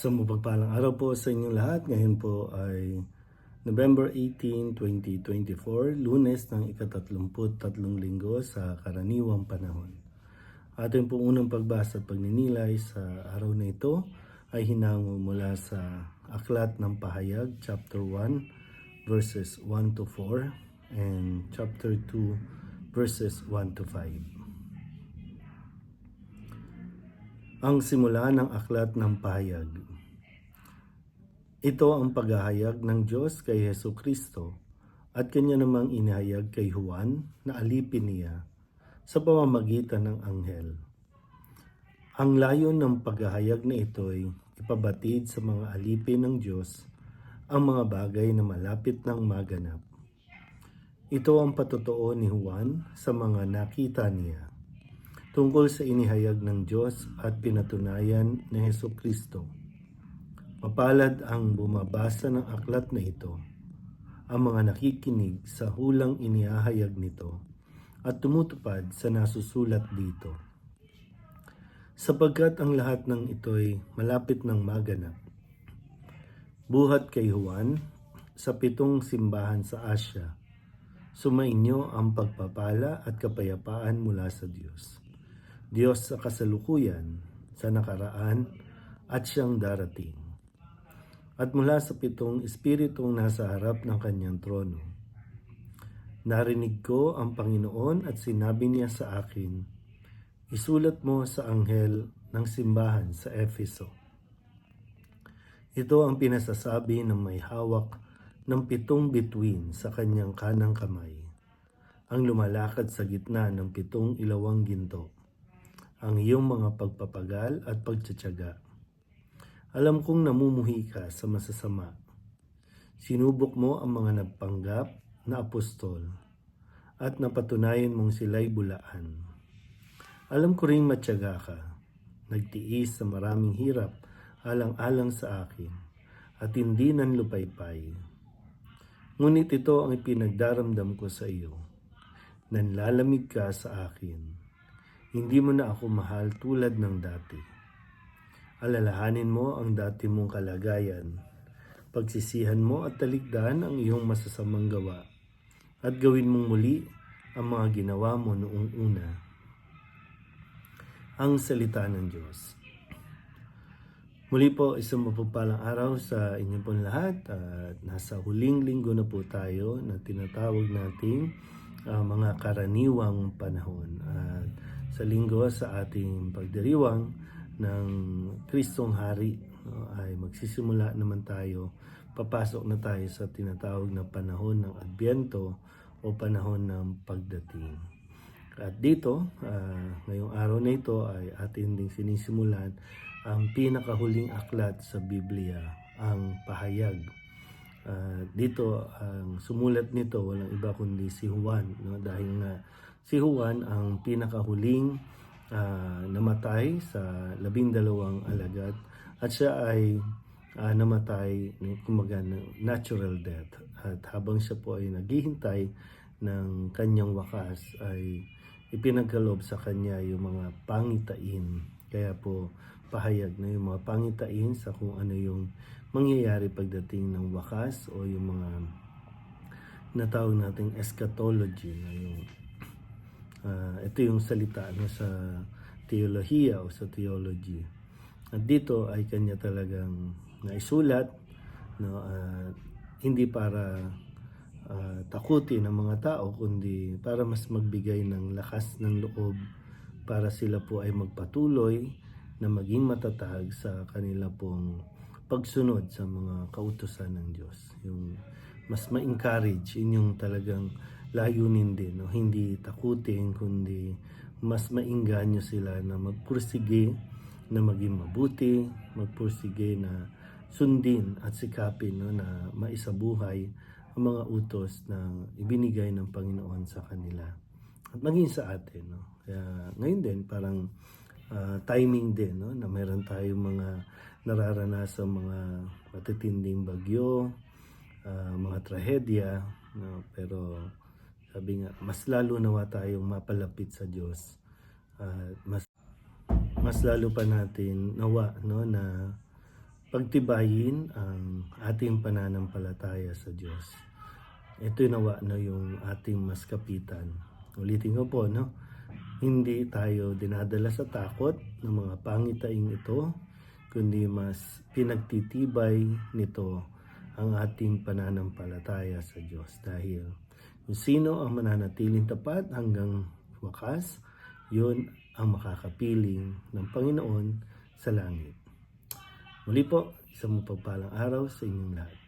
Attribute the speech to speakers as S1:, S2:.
S1: Isang mapagpalang araw po sa inyong lahat. Ngayon po ay November 18, 2024, Lunes ng ika-33 linggo sa karaniwang panahon. Ating pong unang pagbasa at pagninilay sa araw na ito ay hinango mula sa Aklat ng Pahayag, chapter 1, verses 1 to 4, and chapter 2, verses 1 to 5. Ang simula ng Aklat ng Pahayag. Ito ang paghahayag ng Diyos kay Hesus Kristo at kanya namang inihayag kay Juan na alipin niya sa pamamagitan ng anghel. Ang layon ng paghahayag na ito ay ipabatid sa mga alipin ng Diyos ang mga bagay na malapit nang maganap. Ito ang patotoo ni Juan sa mga nakita niya tungkol sa inihayag ng Diyos at pinatunayan ni Hesus Kristo. Mapalad ang bumabasa ng aklat na ito, ang mga nakikinig sa hulang inihahayag nito at tumutupad sa nasusulat dito. Sapagkat ang lahat ng ito'y malapit ng maganap. Buhat kay Juan sa 7 simbahan sa Asya, sumainyo ang pagpapala at kapayapaan mula sa Diyos. Diyos sa kasalukuyan, sa nakaraan, at siyang darating. At mula sa 7 espiritong nasa harap ng kanyang trono. Narinig ko ang Panginoon at sinabi niya sa akin, isulat mo sa anghel ng simbahan sa Efeso. Ito ang pinasasabi ng may hawak ng 7 bituin sa kanyang kanang kamay, ang lumalakad sa gitna ng 7 ilawang ginto. Ang iyong mga pagpapagal at pagtsatsaga. Alam kong namumuhi ka sa masasama. Sinubok mo ang mga nagpanggap na apostol at napatunayan mong sila'y bulaan. Alam ko ring matyaga ka, nagtiis sa maraming hirap alang-alang sa akin at hindi nanlupaypay. Ngunit ito ang ipinagdaramdam ko sa iyo. Nanlalamig ka sa akin. Hindi mo na ako mahal tulad ng dati. Alalahanin mo ang dati mong kalagayan. Pagsisihan mo at talikdan ang iyong masasamang gawa. At gawin mong muli ang mga ginawa mo noong una. Ang salita ng Diyos. Muli po, isang mapagpalang araw sa inyo pong lahat. At nasa huling linggo na po tayo na tinatawag nating mga karaniwang panahon. At sa linggo sa ating pagdiriwang ng Kristong Hari ay magsisimula naman tayo, papasok na tayo sa tinatawag na panahon ng Adbyento o panahon ng pagdating. At dito, ngayong araw na ito ay atin ding sinisimulan ang pinakahuling aklat sa Biblia, ang Pahayag. Dito, ang sumulat nito walang iba kundi si Juan, dahil nga si Juan ang pinakahuling namatay sa 12 alagad at siya ay namatay kumaga natural death. At habang siya po ay naghihintay ng kanyang wakas ay ipinagkaloob sa kanya yung mga pangitain. Kaya po pahayag na yung mga pangitain sa kung ano yung mangyayari pagdating ng wakas o yung mga natawag nating eschatology na yung ito yung salita sa teolohiya o sa theology. At dito ay kanya talagang naisulat, hindi para takutin ng mga tao, kundi para mas magbigay ng lakas ng loob para sila po ay magpatuloy na maging matatag sa kanila pong pagsunod sa mga kautusan ng Diyos. Yung mas ma-encourage, yun yung talagang layunin din, hindi takutin, kundi mas mainganyo sila na magpursige, na maging mabuti, magpursige na sundin at sikapin na maisabuhay ang mga utos na ibinigay ng Panginoon sa kanila. At maging sa atin. Kaya ngayon din parang timing din na mayroon tayong mga nararanasan mga matitinding bagyo, mga trahedya, pero sabi nga, mas lalo nawa tayong mapalapit sa Diyos. Mas lalo pa natin nawa na pagtibayin ang ating pananampalataya sa Diyos. Ito nawa na yung ating mas kapitan. Ulitin ko po, no? Hindi tayo dinadala sa takot ng mga pangitaing ito, kundi mas pinagtitibay nito ang ating pananampalataya sa Diyos. Dahil kung sino ang mananatiling tapat hanggang wakas, yun ang makakapiling ng Panginoon sa langit. Muli po, isang mapagpalang araw sa inyong lahat.